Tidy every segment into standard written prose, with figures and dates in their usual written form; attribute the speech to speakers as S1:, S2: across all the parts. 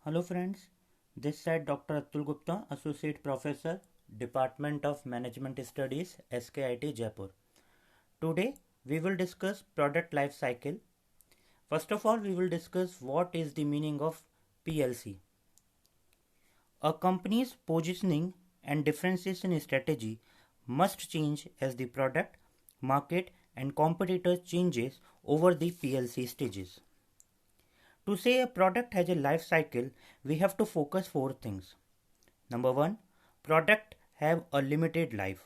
S1: Hello friends, this side Dr. Atul Gupta, Associate Professor, Department of Management Studies, SKIT Jaipur. Today we will discuss product life cycle. First of all, we will discuss what is the meaning of PLC. A company's positioning and differentiation strategy must change as the product, market and competitors changes over the PLC stages. To say a product has a life cycle, we have to focus four things. Number one, product have a limited life.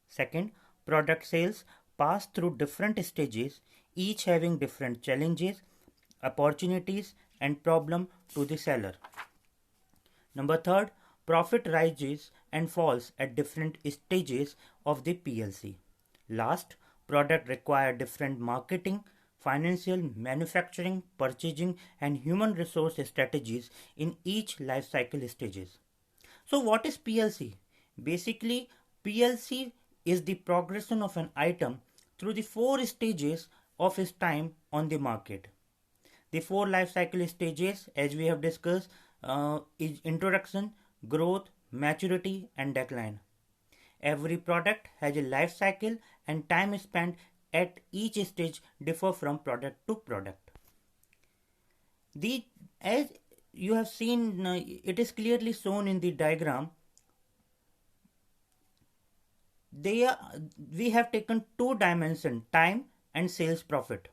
S1: Second, product sales pass through different stages, each having different challenges, opportunities, and problem to the seller. Number third, profit rises and falls at different stages of the PLC. Last, product require different marketing, financial, manufacturing, purchasing, and human resource strategies in each life cycle stages. So, what is PLC? Basically, PLC is the progression of an item through the four stages of its time on the market. The four life cycle stages, as we have discussed, is introduction, growth, maturity, and decline. Every product has a life cycle, and time spent at each stage differ from product to product. The as you have seen, it is clearly shown in the diagram. They are, we have taken two dimensions, time and sales profit.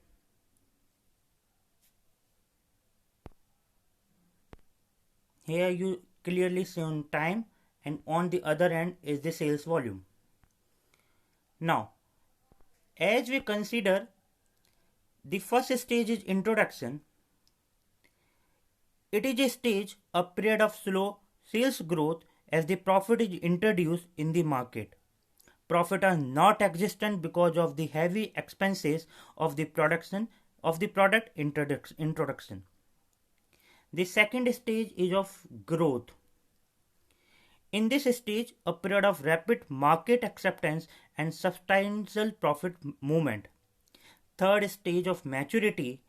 S1: Here you clearly shown time, and on the other end is the sales volume. Now, as we consider, the first stage is introduction. It is a stage, a period of slow sales growth as the profit is introduced in the market. Profit are not existent because of the heavy expenses of the production of the product introduction. The second stage is of growth. In this stage, a period of rapid market acceptance and substantial profit movement. Third stage of maturity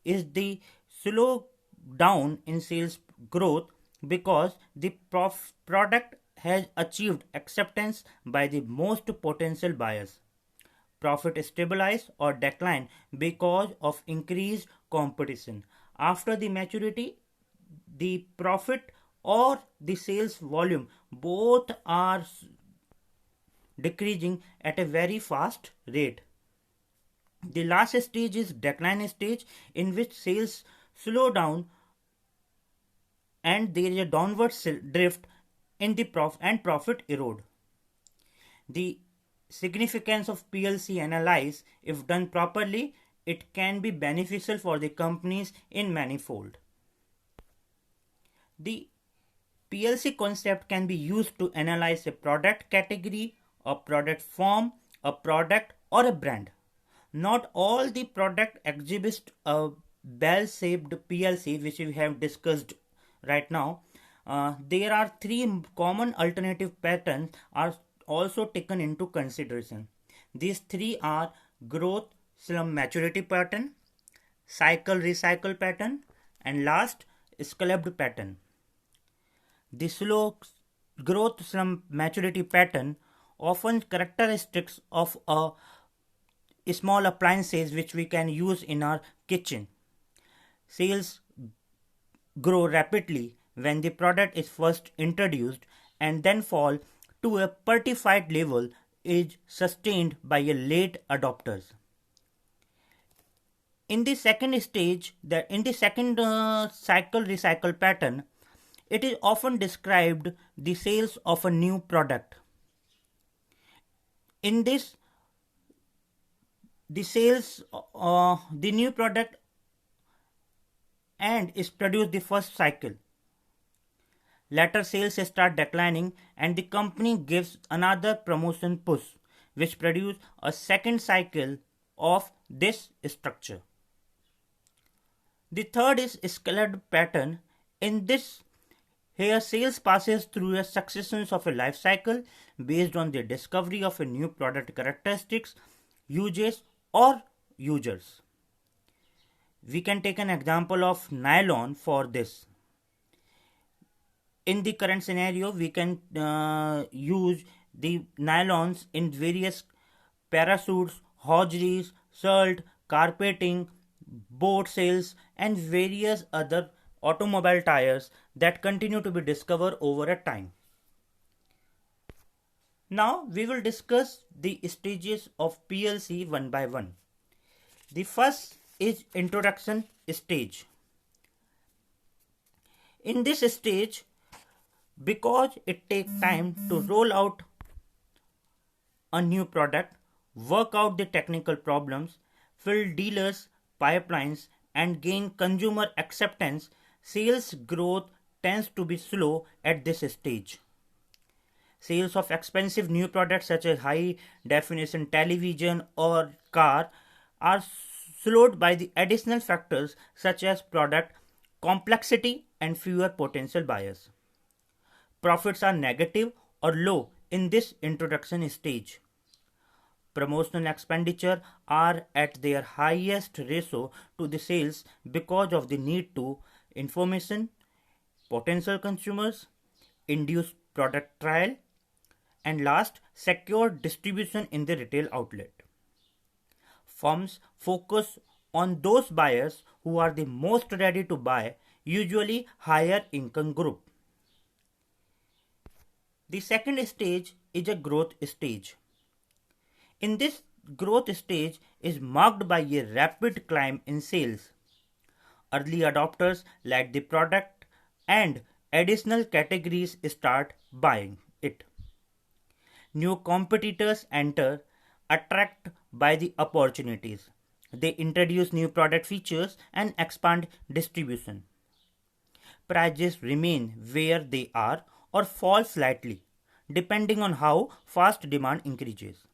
S1: is the slow down in sales growth because the product has achieved acceptance by the most potential buyers. Profit stabilize or decline because of increased competition. After the maturity, the profit or the sales volume both are decreasing at a very fast rate. The last stage is decline stage, in which sales slow down and there is a downward drift in the profit erode. The significance of PLC analyze, if done properly, it can be beneficial for the companies in manifold. The PLC concept can be used to analyze a product category, a product form, a product or a brand. Not all the product exhibit a bell-shaped PLC, which we have discussed right now. There are three common alternative patterns are also taken into consideration. These three are growth slump maturity pattern, cycle recycle pattern, and last scaled pattern. The slow growth slump maturity pattern often characteristics of a small appliances which we can use in our kitchen. Sales grow rapidly when the product is first introduced and then fall to a certified level is sustained by a late adopters. In the second stage, in the second cycle recycle pattern, it is often described the sales of a new product. In this, the sales, the new product and is produced the first cycle. Later sales start declining and the company gives another promotion push, which produce a second cycle of this structure. The third is scaled pattern. In this, here sales passes through a succession of a life cycle based on the discovery of a new product characteristics, uses or users. We can take an example of nylon for this. in the current scenario, we can use the nylons in various parachutes, hosieries, salt, carpeting, boat sails, and various other automobile tires that continue to be discovered over a time. Now we will discuss the stages of PLC one by one. The first is introduction stage. In this stage, because it takes time to roll out a new product, work out the technical problems, fill dealers' pipelines, and gain consumer acceptance, sales growth tends to be slow at this stage. Sales of expensive new products such as high definition television or car are slowed by the additional factors such as product complexity and fewer potential buyers. Profits are negative or low in this introduction stage. Promotional expenditure are at their highest ratio to the sales because of the need to information, potential consumers, induce product trial, and last, secure distribution in the retail outlet. Firms focus on those buyers who are the most ready to buy, usually higher income group. The second stage is a growth stage. In this growth stage is marked by a rapid climb in sales. Early adopters like the product and additional categories start buying it. New competitors enter, attracted by the opportunities. They introduce new product features and expand distribution. Prices remain where they are or fall slightly, depending on how fast demand increases.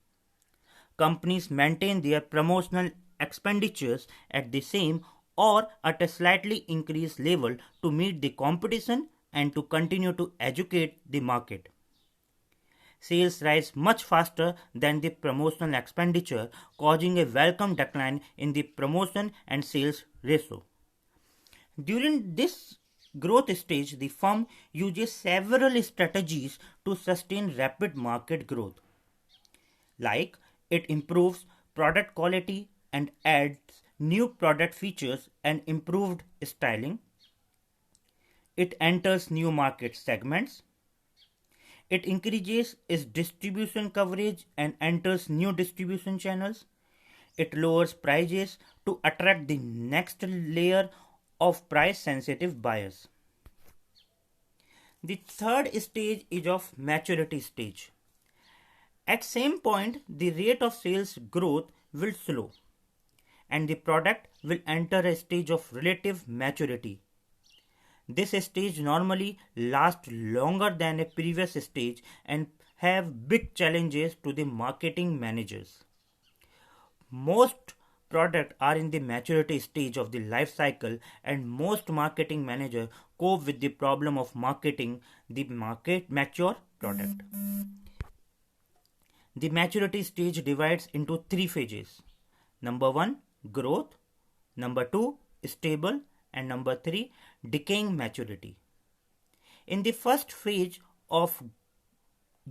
S1: Companies maintain their promotional expenditures at the same or at a slightly increased level to meet the competition and to continue to educate the market. Sales rise much faster than the promotional expenditure, causing a welcome decline in the promotion and sales ratio. During this growth stage, the firm uses several strategies to sustain rapid market growth, like it improves product quality and adds new product features and improved styling. It enters new market segments. It increases its distribution coverage and enters new distribution channels. It lowers prices to attract the next layer of price sensitive buyers. The third stage is of maturity stage. At same point, the rate of sales growth will slow and the product will enter a stage of relative maturity. This stage normally lasts longer than a previous stage and have big challenges to the marketing managers. Most products are in the maturity stage of the life cycle and most marketing managers cope with the problem of marketing the market mature product. The maturity stage divides into three phases. Number 1, growth. Number 2, stable. And number 3, decaying maturity. In the first phase of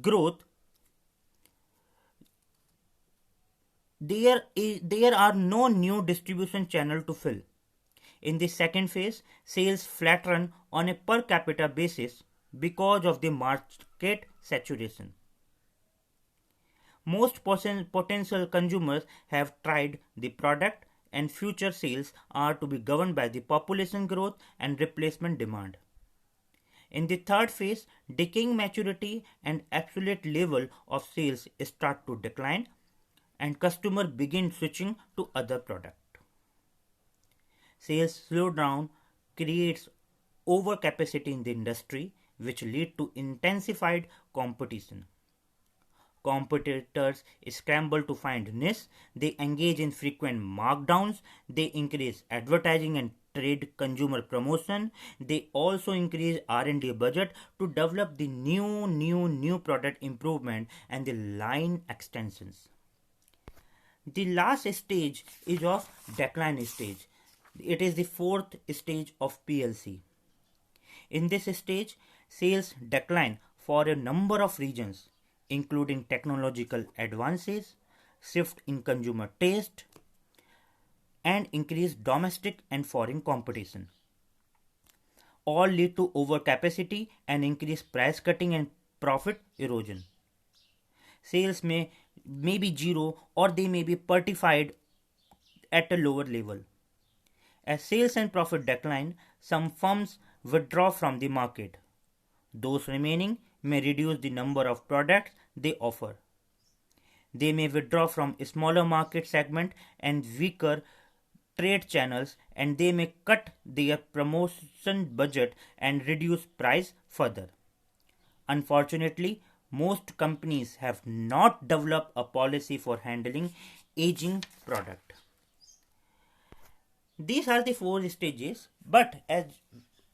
S1: growth, there are no new distribution channel to fill. In the second phase, sales flatten on a per capita basis because of the market saturation. Most potential consumers have tried the product and future sales are to be governed by the population growth and replacement demand. In the third phase, decaying maturity and absolute level of sales start to decline and customers begin switching to other product. Sales slowdown creates overcapacity in the industry which lead to intensified competition. Competitors scramble to find niche, they engage in frequent markdowns, they increase advertising and trade consumer promotion, they also increase R&D budget to develop the new product improvement and the line extensions. The last stage is of decline stage. It is the fourth stage of PLC. In this stage, sales decline for a number of reasons, including technological advances, shift in consumer taste, and increased domestic and foreign competition. All lead to overcapacity and increased price cutting and profit erosion. Sales may be zero or they may be certified at a lower level. As sales and profit decline, some firms withdraw from the market. Those remaining may reduce the number of products they offer. They may withdraw from smaller market segment and weaker trade channels, and they may cut their promotion budget and reduce price further. Unfortunately, most companies have not developed a policy for handling aging product. These are the four stages, but as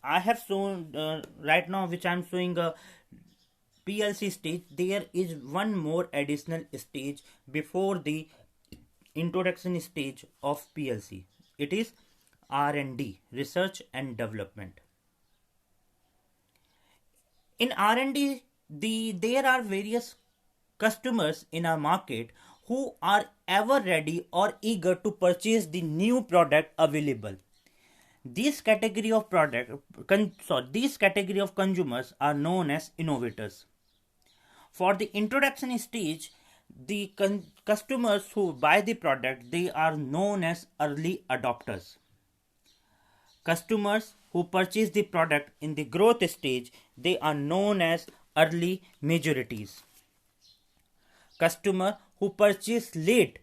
S1: I have shown right now, which I am showing a PLC stage, there is one more additional stage before the introduction stage of PLC. It is R&D, research and development. In R&D, there are various customers in our market who are ever ready or eager to purchase the new product available. These category of consumers are known as innovators. For the introduction stage, the customers who buy the product, they are known as early adopters. Customers who purchase the product in the growth stage, they are known as early majorities. Customer who purchase late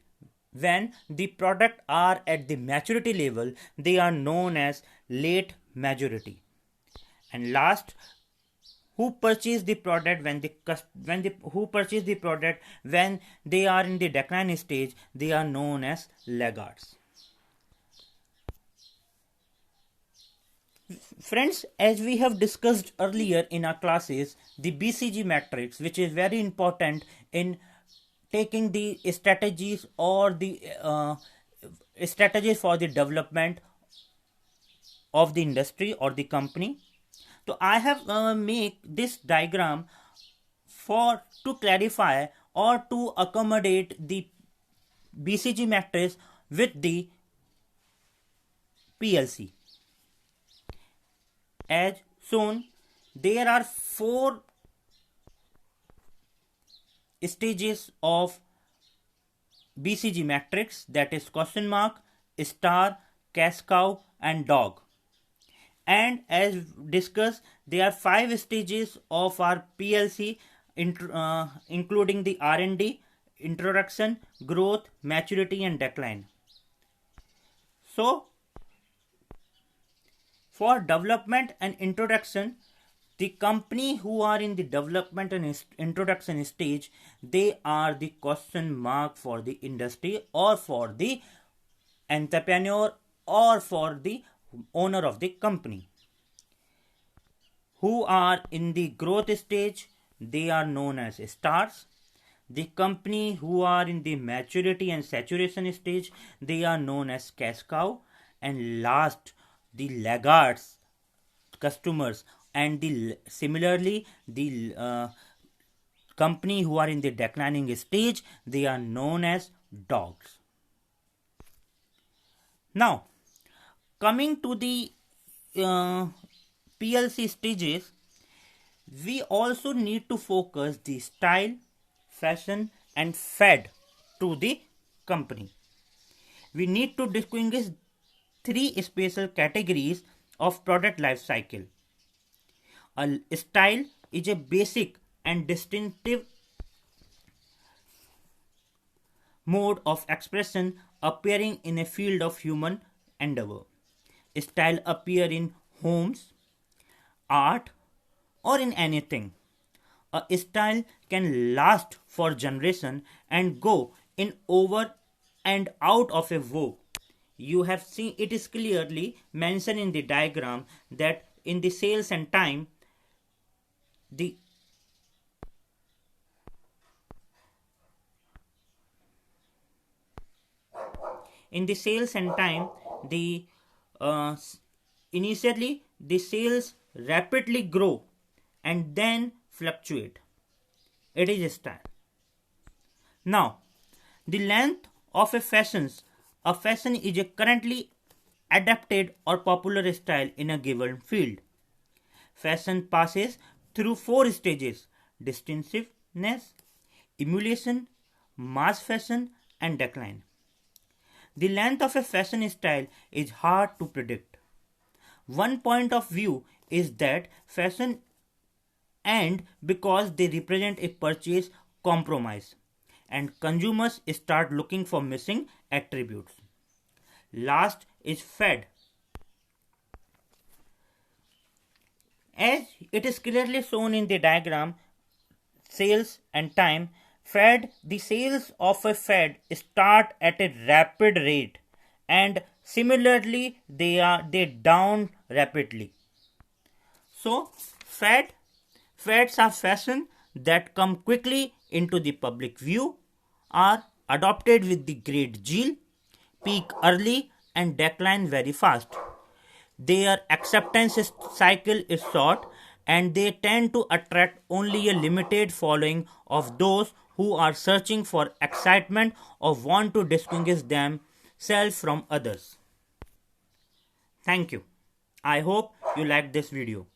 S1: when the product are at the maturity level, they are known as late majority. And last, who purchase the product when they are in the decline stage, they are known as laggards. Friends, as we have discussed earlier in our classes, the BCG matrix, which is very important in taking the strategies or the strategies for the development of the industry or the company. So I have make this diagram to clarify or to accommodate the BCG matrix with the PLC. As shown, there are four stages of BCG matrix, that is question mark, star, cash cow and dog. And as discussed, there are 5 stages of our PLC, including the R&D, introduction, growth, maturity and decline. So for development and introduction, the company who are in the development and introduction stage, they are the question mark for the industry or for the entrepreneur or for the owner of the company. Who are in the growth stage, they are known as stars. The company who are in the maturity and saturation stage, they are known as cash cow. And last, the laggards customers, and similarly the company who are in the declining stage, they are known as dogs. Now coming to the PLC stages, we also need to focus the style, fashion and fad to the company. We need to distinguish 3 special categories of product life cycle. A style is a basic and distinctive mode of expression appearing in a field of human endeavor. Style appear in homes, art or in anything. A style can last for generation and go in over and out of a vogue. You have seen it is clearly mentioned in the diagram that in the sales and time, the initially the sales rapidly grow and then fluctuate. It is style. Now, the length of a fashion is a currently adapted or popular style in a given field. Fashion passes through 4 stages: distinctiveness, emulation, mass fashion, and decline. The length of a fashion style is hard to predict. One point of view is that fashion end because they represent a purchase compromise and consumers start looking for missing attributes. Last is fad. As it is clearly shown in the diagram, sales and time, the sales of a fad start at a rapid rate and similarly they down rapidly. So fads are fashion that come quickly into the public view, are adopted with the great zeal, peak early and decline very fast. Their acceptance cycle is short and they tend to attract only a limited following of those who are searching for excitement or want to distinguish themselves from others. Thank you. I hope you liked this video.